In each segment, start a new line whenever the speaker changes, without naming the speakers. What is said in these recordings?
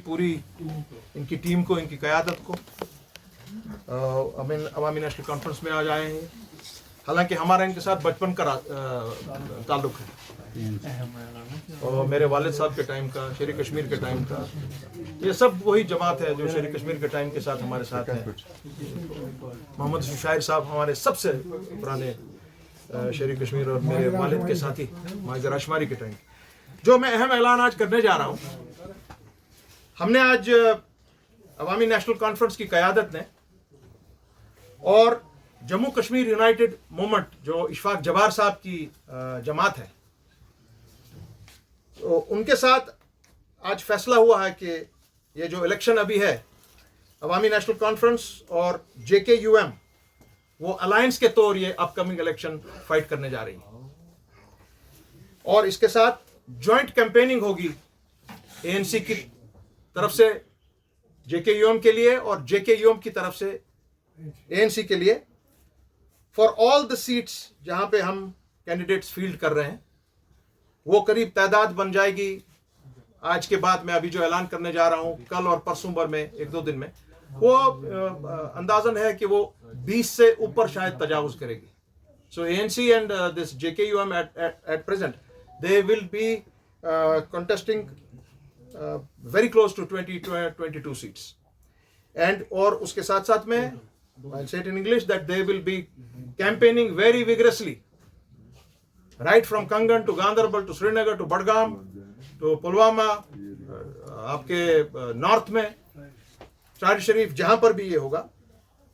पूरी इनकी टीम को, इनकी क़यादत को अवामी नेशनल कॉन्फ्रेंस में आज आए हैं। हालांकि हमारा इनके साथ बचपन का ताल्लुक़ है और मेरे वालिद साहब के टाइम का, शेर कश्मीर के टाइम का, ये सब वही जमात है जो शेर कश्मीर के टाइम के साथ हमारे साथ है। मोहम्मद शाहिर साहब हमारे सबसे पुराने शेर कश्मीर और मेरे वालिद के साथी माजर अशमारी के टाइम। जो मैं अहम ऐलान आज करने जा रहा हूँ, हमने आज अवामी नेशनल कॉन्फ्रेंस की क़यादत ने और जम्मू कश्मीर यूनाइटेड मूवमेंट जो इशफाक जबार साहब की जमात है, तो उनके साथ आज फैसला हुआ है कि ये जो इलेक्शन अभी है, अवामी नेशनल कॉन्फ्रेंस और JKUM वो अलायंस के तौर ये अपकमिंग इलेक्शन फाइट करने जा रही है और इसके साथ जॉइंट कैंपेनिंग होगी ANC की तरफ से JKUM के लिए और JKUM की तरफ से ANC के लिए फॉर ऑल द सीट्स जहां पे हम कैंडिडेट्स फील्ड कर रहे हैं। वो करीब तादाद बन जाएगी आज के बाद मैं अभी जो ऐलान करने जा रहा हूं, कल और परसों भर में, 1-2 दिन में, वो अंदाजन है कि वो 20 से ऊपर शायद तजावुज करेगी। सो ANC and this JKUM at present they will be contesting very close to 22 seats and और उसके साथ साथ में I'll say it in English that they will be campaigning very vigorously right from Kangan to Ganderbal to Srinagar to Budgam to Pulwama, आपके north में चार शरीफ जहां पर भी ये होगा।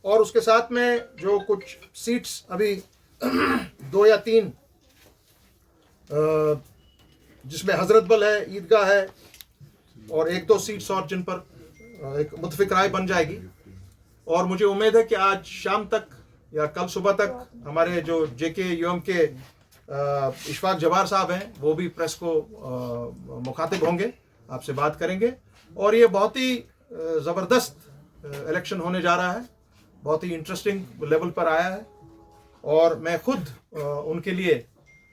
और उसके साथ में जो कुछ सीट्स अभी 2 या 3 जिसमें हजरत बल है, ईदगाह है और 1-2 सीट्स और जिन पर एक मुतफिक राय बन जाएगी। और मुझे उम्मीद है कि आज शाम तक या कल सुबह तक हमारे जो JKUM के इशफाक जबार साहब हैं वो भी प्रेस को मुखातिब होंगे, आपसे बात करेंगे और ये बहुत ही ज़बरदस्त इलेक्शन होने जा रहा है, बहुत ही इंटरेस्टिंग लेवल पर आया है। और मैं खुद उनके लिए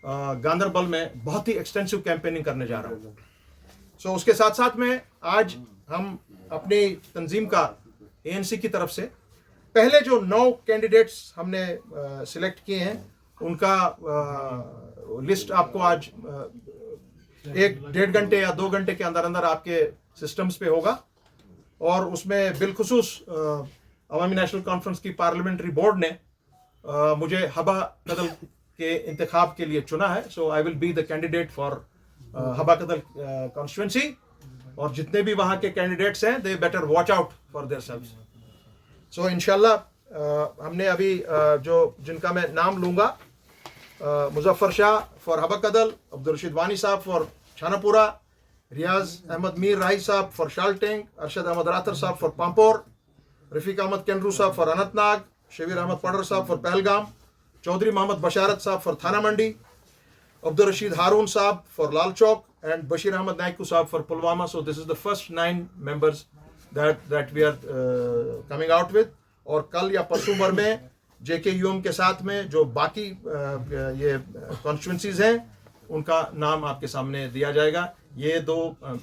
गांदरबल में बहुत ही एक्सटेंसिव कैंपेनिंग करने जा रहा हूँ। सो उसके साथ साथ में आज हम अपनी तंजीम का ANC की तरफ से पहले जो 9 कैंडिडेट्स हमने सिलेक्ट किए हैं उनका लिस्ट आपको आज 1-1.5 घंटे या 2 घंटे के अंदर अंदर आपके सिस्टम्स पे होगा। और उसमें बिलखुसूस अवामी नेशनल कॉन्फ्रेंस की पार्लियामेंट्री बोर्ड ने मुझे हबा कदल के इंतखाब के लिए चुना है। So I will be the candidate for Habba Kadal constituency और जितने भी वहाँ के कैंडिडेट्स हैं they better watch out for their selves. So इंशाल्लाह हमने अभी जो जिनका मैं नाम लूँगा, मुजफ्फर शाह फॉर हबा कदल, अब्दुल रशीद वानी साहब फॉर छानापुरा, रियाज अहमद मीर राही साहब फॉर शालटेंग, अरशद अहमद राथर साहब फॉर पांपोर, रफ़ीक अहमद केंद्रू साहब फॉर अनंतनाग, शबीर अहमद पडर साहब फॉर पहलगाम, चौधरी मोहम्मद बशारत साहब फॉर थाना मंडी, अब्दुल रशीद हारून साहब for Lal Chowk and Bashir Ahmed Naiku Saab for Pulwama. So this is the first 9 members that we are coming out with. और कल या परसों भर में JKUM के साथ में जो बाकी ये कॉन्स्टिट्यूंसीज हैं उनका नाम आपके सामने दिया जाएगा। ये 2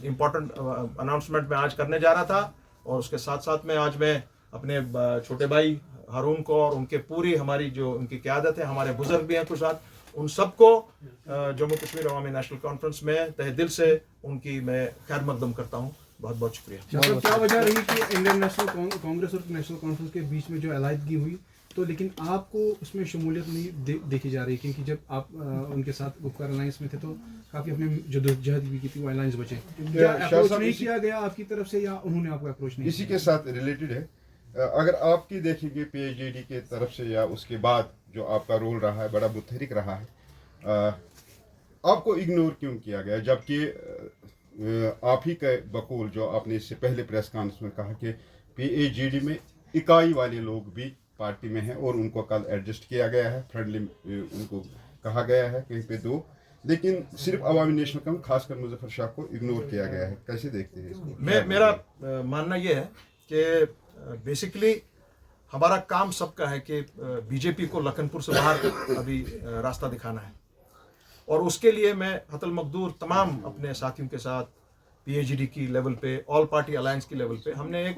इम्पोर्टेंट अनाउंसमेंट मैं आज करने जा रहा था और उसके साथ साथ में आज मैं अपने छोटे भाई हारून को और उनके पूरी हमारी जो उनकी क़यादत है, हमारे बुजुर्ग भी हैं कुछ साथ, उन सबको जम्मू कश्मीर अवामी नेशनल कॉन्फ्रेंस में तहे दिल से उनकी मैं खैर मकदम करता हूँ। बहुत बहुत शुक्रिया।
क्या वजह रही कि इंडियन नेशनल कांग्रेस और नेशनल कॉन्फ्रेंस के बीच में जो अलायदगी हुई, तो लेकिन आपको उसमें शमूलियत नहीं देखी जा रही? क्योंकि जब आप उनके साथ गुफ्कार अलायंस में थे तो काफ़ी अपने जदोजहद भी की थी, वो अलायंस बचे। क्या अप्रोच नहीं किया गया आपकी तरफ से या उन्होंने आपको अप्रोच नहीं?
इसी के साथ रिलेटेड है, अगर आपकी देखेंगे PAJD के तरफ से या उसके बाद जो आपका रोल रहा है, बड़ा मुतहरिक रहा है, आपको इग्नोर क्यों किया गया? जबकि आप ही के बकौल जो आपने इससे पहले प्रेस कॉन्फ्रेंस में कहा कि PAJD में इकाई वाले लोग भी पार्टी में हैं और उनको कल एडजस्ट किया गया है, फ्रेंडली उनको कहा गया है कहीं पे 2, लेकिन सिर्फ अवामी नेशनल कम खासकर मुजफ्फर शाह को इग्नोर किया गया है। कैसे देखते हैं इसको?
मेरा मानना ये है कि बेसिकली हमारा काम सबका है कि BJP को लखनपुर से बाहर अभी रास्ता दिखाना है और उसके लिए मैं हतल मकदूर तमाम अपने साथियों के साथ PAGD की लेवल पे, ऑल पार्टी अलायंस की लेवल पे हमने एक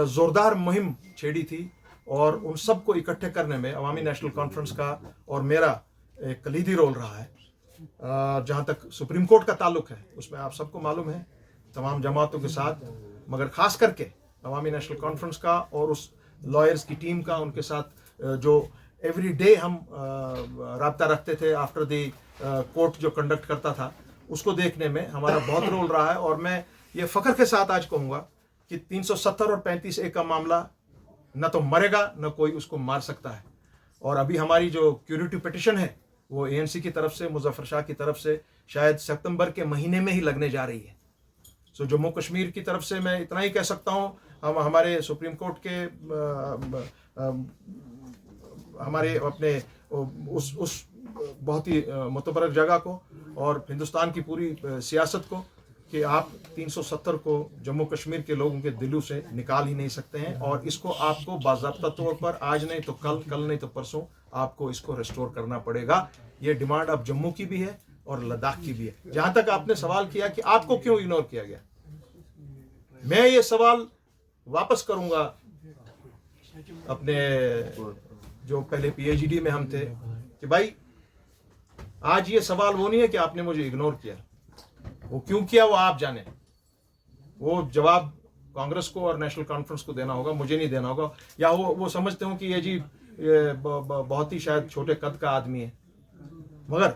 ज़ोरदार मुहिम छेड़ी थी और उन सबको इकट्ठे करने में अवामी नेशनल कॉन्फ्रेंस का और मेरा एक कलीदी रोल रहा है। जहाँ तक सुप्रीम कोर्ट का ताल्लुक है उसमें आप सबको मालूम है तमाम जमातों के साथ, मगर ख़ास करके अवामी नेशनल कॉन्फ्रेंस का और उस लॉयर्स की टीम का, उनके साथ जो एवरी डे हम राब्ता रखते थे आफ्टर द कोर्ट जो कंडक्ट करता था, उसको देखने में हमारा बहुत रोल रहा है। और मैं ये फ़ख्र के साथ आज कहूँगा कि 370 और 35A का मामला न तो मरेगा न कोई उसको मार सकता है। और अभी हमारी जो क्यूरेटिव पिटिशन है वो ANC की तरफ से, मुजफ्फर शाह की तरफ से शायद सितंबर के महीने में ही लगने जा रही है। सो जम्मू कश्मीर की तरफ से मैं इतना ही कह सकता हूँ, हम हमारे सुप्रीम कोर्ट के हमारे अपने उस बहुत ही मुतबरक जगह को और हिंदुस्तान की पूरी सियासत को कि आप 370 को जम्मू कश्मीर के लोगों के दिलों से निकाल ही नहीं सकते हैं। और इसको आपको बाज़ाब्ता तौर पर आज नहीं तो कल, कल नहीं तो परसों आपको इसको रेस्टोर करना पड़ेगा। ये डिमांड अब जम्मू की भी है और लद्दाख की भी है। जहाँ तक आपने सवाल किया कि आपको क्यों इग्नोर किया गया, मैं ये सवाल वापस करूँगा अपने जो पहले PAGD में हम थे कि भाई आज ये सवाल वो नहीं है कि आपने मुझे इग्नोर किया, वो क्यों किया वो आप जाने, वो जवाब कांग्रेस को और नेशनल कॉन्फ्रेंस को देना होगा, मुझे नहीं देना होगा। या वो समझते हो कि ये जी बहुत ही शायद छोटे कद का आदमी है, मगर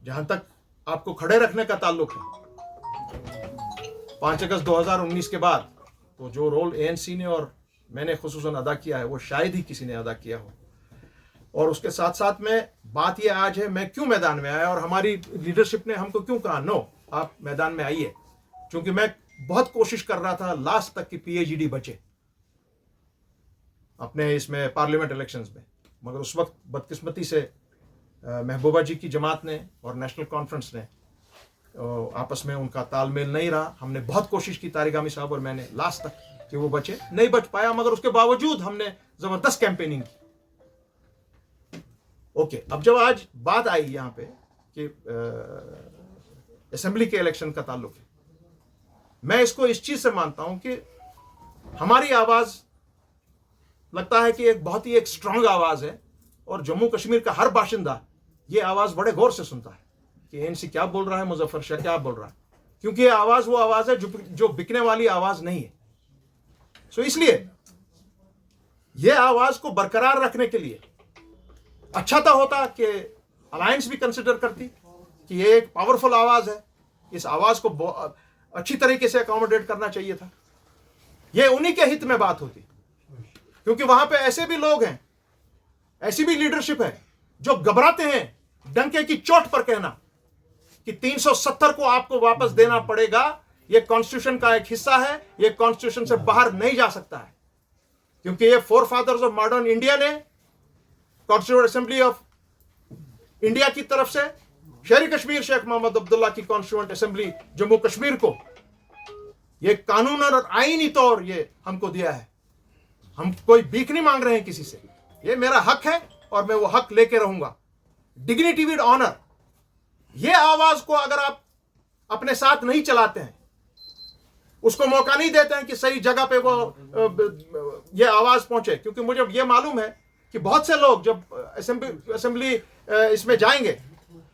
जहां तक आपको खड़े रखने का ताल्लुक है 5 अगस्त 2019 के बाद तो जो रोल ANC ने और मैंने खुसूसन अदा किया है वो शायद ही किसी ने अदा किया हो। और उसके साथ साथ में बात ये आज है मैं क्यों मैदान में आया और हमारी लीडरशिप ने हमको क्यों कहा नो आप मैदान में आइए, क्योंकि मैं बहुत कोशिश कर रहा था लास्ट तक कि PAGD बचे अपने इसमें पार्लियामेंट इलेक्शंस में, मगर उस वक्त बदकिस्मती से महबूबा जी की जमात ने और नेशनल कॉन्फ्रेंस ने आपस में उनका तालमेल नहीं रहा। हमने बहुत कोशिश की, तारिक आमी साहब और मैंने लास्ट तक कि वो बचे, नहीं बच पाया, मगर उसके बावजूद हमने जबरदस्त कैंपेनिंग की। ओके, अब जब आज बात आई यहाँ पे कि असेंबली के इलेक्शन का ताल्लुक है, मैं इसको इस चीज से मानता हूं कि हमारी आवाज लगता है कि एक बहुत ही एक स्ट्रांग आवाज है और जम्मू कश्मीर का हर बाशिंदा ये आवाज बड़े गौर से सुनता है कि ANC क्या बोल रहा है, मुजफ्फर शाह क्या बोल रहा है, क्योंकि ये आवाज वो आवाज है जो बिकने वाली आवाज नहीं है। सो इसलिए ये आवाज को बरकरार रखने के लिए अच्छा तो होता कि अलायंस भी कंसिडर करती कि ये एक पावरफुल आवाज है, इस आवाज को अच्छी तरीके से अकोमोडेट करना चाहिए था, ये उन्हीं के हित में बात होती, क्योंकि वहां पे ऐसे भी लोग हैं, ऐसी भी लीडरशिप है जो घबराते हैं डंके की चोट पर कहना कि 370 को आपको वापस देना पड़ेगा, ये कॉन्स्टिट्यूशन का एक हिस्सा है, ये कॉन्स्टिट्यूशन से बाहर नहीं जा सकता है, क्योंकि ये four fathers of modern India ने कॉन्स्टिट्यूएंट असेंबली ऑफ इंडिया की तरफ से शहरी कश्मीर शेख मोहम्मद अब्दुल्ला की कॉन्स्टिट्यूएंट असेंबली जम्मू कश्मीर को ये कानून और आईनी तौर ये हमको दिया है। हम कोई भीख नहीं मांग रहे हैं किसी से, ये मेरा हक है और मैं वो हक लेके रहूंगा, डिग्निटी विद ऑनर। ये आवाज को अगर आप अपने साथ नहीं चलाते हैं, उसको मौका नहीं देते हैं कि सही जगह पे वो ये आवाज पहुंचे, क्योंकि मुझे ये मालूम है कि बहुत से लोग जब असेंबली इसमें जाएंगे,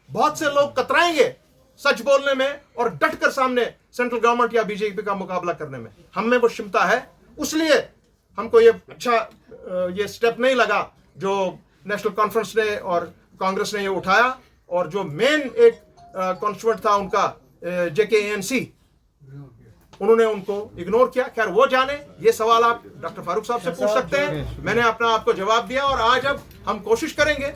बहुत से लोग कतराएंगे सच बोलने में और डटकर सामने सेंट्रल गवर्नमेंट या बीजेपी का मुकाबला करने में। हमें वो क्षमता है, इसलिए हमको ये अच्छा ये स्टेप नहीं लगा जो नेशनल कॉन्फ्रेंस ने और कांग्रेस ने ये उठाया, और जो मेन एक कॉन्स्टिट्यूएंट था उनका JKANC, उन्होंने उनको इग्नोर किया। खैर वो जाने, ये सवाल आप डॉक्टर फारूक साहब से पूछ सकते हैं, मैंने अपना आपको जवाब दिया। और आज अब हम कोशिश करेंगे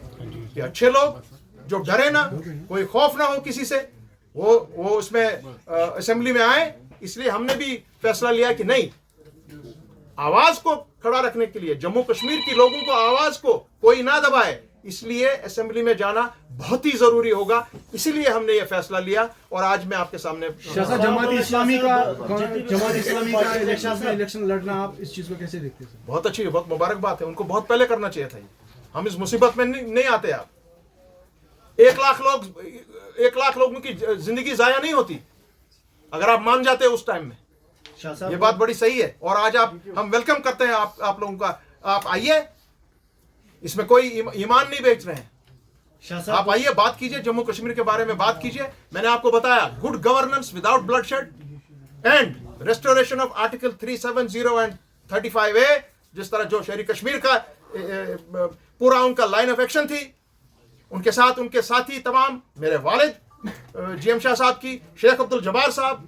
कि अच्छे लोग जो डरे ना, कोई खौफ ना हो किसी से, वो उसमें असेंबली में आए। इसलिए हमने भी फैसला लिया कि नहीं, आवाज को खड़ा रखने के लिए, जम्मू कश्मीर के लोगों को आवाज को कोई ना दबाए, इसलिए असेंबली में जाना बहुत ही जरूरी होगा। इसीलिए हमने ये फैसला लिया और आज मैं आपके सामने
जमात इस्लामी का इलेक्शन लड़ना, आप इस चीज को कैसे देखते हैं?
बहुत अच्छी, बहुत मुबारक बात है, उनको बहुत पहले करना चाहिए था। हम इस मुसीबत में नहीं आते। आप 1 लाख लोगों की जिंदगी जाया नहीं होती, अगर आप मान जाते उस टाइम में।
शाह साहब,
ये बात बड़ी सही है और आज हम वेलकम करते हैं आप लोगों का। आप आइए, इसमें कोई ईमान नहीं बेच रहे हैं।
शाह
आप
साहब,
आइए, बात कीजिए, जम्मू कश्मीर के बारे में बात कीजिए। मैंने आपको बताया, good governance without bloodshed and restoration of article 370 and 35A, जिस तरह जो शहरी कश्मीर का पूरा उनका लाइन ऑफ एक्शन थी, उनके साथ उनके साथी तमाम, मेरे वालिद GM शाह साहब की, शेख अब्दुल जब्बार साहब,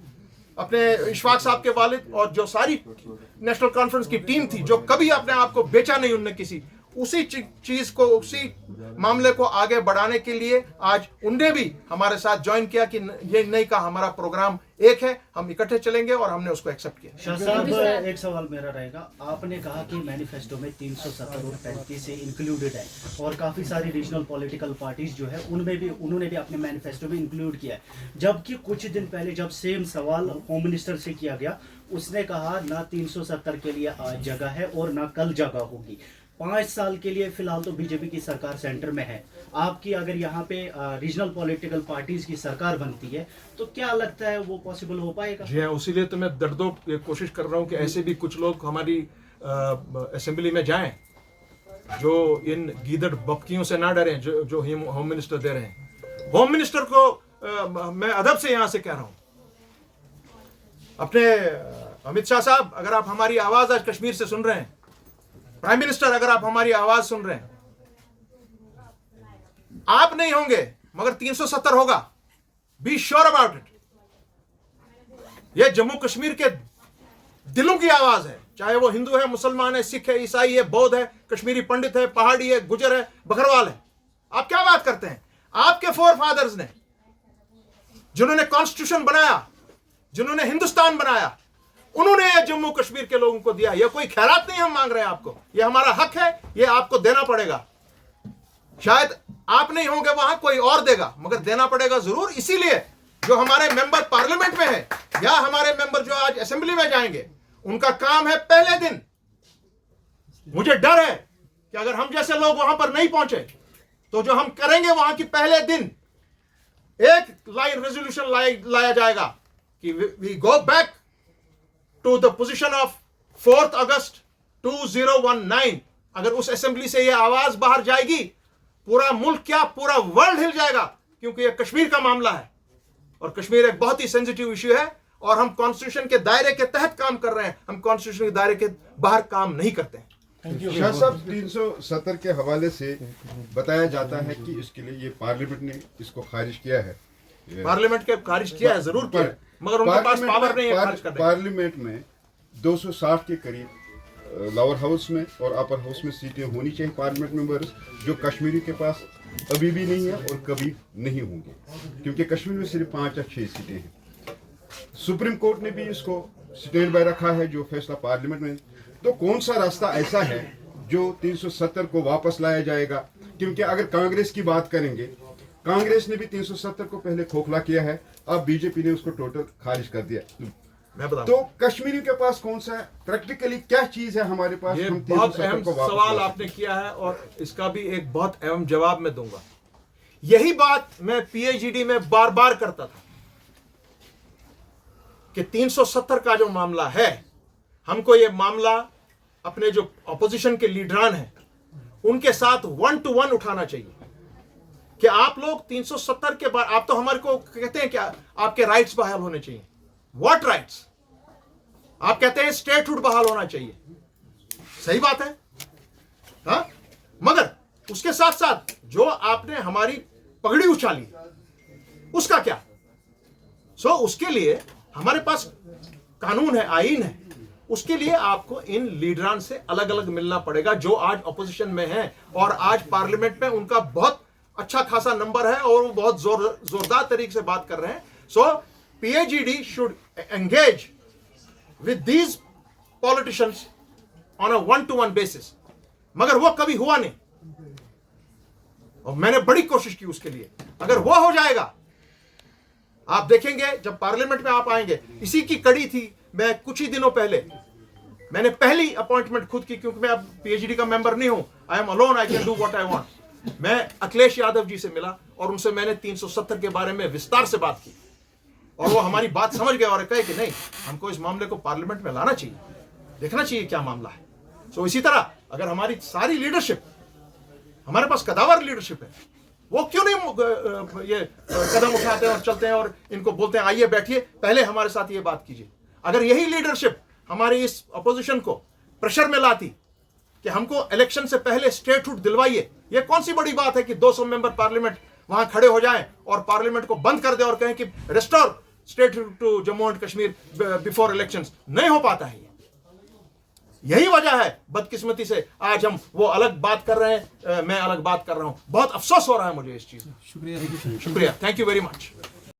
अपने इशफाक साहब के वालिद, और जो सारी नेशनल कॉन्फ्रेंस की टीम थी, जो कभी अपने आप को बेचा नहीं उनने किसी, उसी चीज को, उसी मामले को आगे बढ़ाने के लिए आज उनने भी हमारे साथ ज्वाइन किया कि ये नहीं कहा, हमारा प्रोग्राम एक है, हम इकट्ठे चलेंगे, और हमने उसको एक्सेप्ट किया।
शाह साहब, एक सवाल मेरा रहेगा। आपने कहा कि मैनिफेस्टो में 370 और 35 से इंक्लूडेड है, और काफ़ी सारी रीजनल पॉलिटिकल पार्टीज जो है उन्होंने भी अपने मैनिफेस्टो में इंक्लूड किया है। जबकि कुछ दिन पहले जब सेम सवाल होम मिनिस्टर से किया गया, उसने कहा ना 370 के लिए आज जगह है और ना कल जगह होगी। 5 साल के लिए फिलहाल तो बीजेपी की सरकार सेंटर में है। आपकी अगर यहाँ पे रीजनल पॉलिटिकल पार्टीज की सरकार बनती है तो क्या लगता है वो पॉसिबल हो पाएगा?
जी हाँ, उसीलिए तो मैं दर्दो ये कोशिश कर रहा हूँ कि ऐसे भी कुछ लोग हमारी असेंबली में जाएं जो इन गीदड़ बपकियों से ना डरें, जो होम मिनिस्टर दे रहे हैं। होम मिनिस्टर को मैं अदब से यहाँ से कह रहा हूँ, अपने अमित शाह साहब, अगर आप हमारी आवाज आज कश्मीर से सुन रहे हैं, प्राइम मिनिस्टर अगर आप हमारी आवाज सुन रहे हैं, आप नहीं होंगे मगर 370 होगा, बी श्योर अबाउट इट। यह जम्मू कश्मीर के दिलों की आवाज है, चाहे वो हिंदू है, मुसलमान है, सिख है, ईसाई है, बौद्ध है, कश्मीरी पंडित है, पहाड़ी है, गुजर है, बकरवाल है। आप क्या बात करते हैं? आपके फोर फादर्स ने, जिन्होंने कॉन्स्टिट्यूशन बनाया, जिन्होंने हिंदुस्तान बनाया, उन्होंने ये जम्मू कश्मीर के लोगों को दिया। ये कोई खैरात नहीं हम मांग रहे हैं आपको, ये हमारा हक है, ये आपको देना पड़ेगा। शायद आप नहीं होंगे वहां, कोई और देगा, मगर देना पड़ेगा जरूर। इसीलिए जो हमारे मेंबर पार्लियामेंट में है या हमारे मेंबर जो आज असेंबली में जाएंगे, उनका काम है पहले दिन, मुझे डर है कि अगर हम जैसे लोग वहां पर नहीं पहुंचे तो जो हम करेंगे वहां की पहले दिन एक लाइन रेजोल्यूशन लाया जाएगा कि we go back to the position of 4 अगस्त 2019। अगर उस असेंबली से यह आवाज बाहर जाएगी, पूरा मुल्क क्या पूरा वर्ल्ड हिल जाएगा, क्योंकि यह कश्मीर का मामला है और कश्मीर एक बहुत ही सेंसिटिव इश्यू है और हम कॉन्स्टिट्यूशन के दायरे के तहत काम कर रहे हैं, हम कॉन्स्टिट्यूशन के दायरे के बाहर काम नहीं करते हैं।
शाह साहब, 370 के हवाले से बताया जाता है कि इसके लिए ये पार्लियामेंट ने इसको खारिज किया है।
पार्लियामेंट के खारिज किया है, जरूर किया है, मगर उनके पास पावर नहीं है खारिज करने की।
पार्लियामेंट में 260 के करीब लोअर हाउस में और अपर हाउस में सीटें होनी चाहिए पार्लियामेंट मेंबर्स, जो कश्मीरी के पास अभी भी नहीं है और कभी नहीं होंगे, क्योंकि कश्मीर में सिर्फ 5 या 6 सीटें हैं। सुप्रीम कोर्ट ने भी इसको स्टैंड बाय रखा है, जो फैसला पार्लियामेंट में। तो कौन सा रास्ता ऐसा है जो 370 को वापस लाया जाएगा? क्योंकि अगर कांग्रेस की बात करेंगे, कांग्रेस ने भी 370 को पहले खोखला किया है, अब बीजेपी ने उसको टोटल खारिज कर दिया।
मैं बताऊं,
तो कश्मीरी के पास कौन सा प्रैक्टिकली क्या चीज है हमारे पास?
ये
हम
बहुत
370
अहम
को वापस
सवाल
ला
आपने किया है और इसका भी एक बहुत अहम जवाब मैं दूंगा। यही बात मैं PhD में बार बार करता था कि 370 का जो मामला है, हमको ये मामला अपने जो अपोजिशन के लीडरान हैं उनके साथ 1 to 1 उठाना चाहिए कि आप लोग 370 के बाद, आप तो हमारे को कहते हैं कि आपके राइट्स बहाल होने चाहिए। What rights? आप कहते हैं स्टेटहुड बहाल होना चाहिए, सही बात है, हाँ? मगर उसके साथ साथ जो आपने हमारी पगड़ी उछाली उसका क्या? उसके लिए हमारे पास कानून है, आईन है, उसके लिए आपको इन लीडरान से अलग अलग मिलना पड़ेगा जो आज अपोजिशन में हैं और आज पार्लियामेंट में उनका बहुत अच्छा खासा नंबर है और वो बहुत जोरदार तरीके से बात कर रहे हैं। PhD should engage with these politicians on a 1 to 1 basis, मगर वो कभी हुआ नहीं और मैंने बड़ी कोशिश की उसके लिए। अगर वो हो जाएगा, आप देखेंगे जब पार्लियामेंट में आप आएंगे। इसी की कड़ी थी, मैं कुछ ही दिनों पहले मैंने पहली अपॉइंटमेंट खुद की, क्योंकि मैं अब PhD का मेंबर नहीं हूं, I am alone, I can do what I want. मैं अखिलेश यादव जी से मिला और उनसे मैंने 370 के बारे में विस्तार से बात की। और वो हमारी बात समझ गए और कहे कि नहीं, हमको इस मामले को पार्लियामेंट में लाना चाहिए, देखना चाहिए क्या मामला है। सो इसी तरह अगर हमारी सारी लीडरशिप, हमारे पास कदावर लीडरशिप है, वो क्यों नहीं ये कदम उठाते हैं और चलते हैं और इनको बोलते हैं आइए बैठिए, पहले हमारे साथ ये बात कीजिए। अगर यही लीडरशिप हमारी इस अपोजिशन को प्रेशर में लाती कि हमको इलेक्शन से पहले स्टेटहुड दिलवाइए, ये कौन सी बड़ी बात है कि 200 मेंबर पार्लियामेंट वहां खड़े हो जाएं और पार्लियामेंट को बंद कर दे और कहें कि restore statehood to Jammu and Kashmir before elections. नहीं हो पाता है। यही वजह है बदकिस्मती से आज हम वो अलग बात कर रहे हैं, मैं अलग बात कर रहा हूं। बहुत अफसोस हो रहा है मुझे इस चीज में।
शुक्रिया।
शुक्रिया, थैंक यू वेरी मच।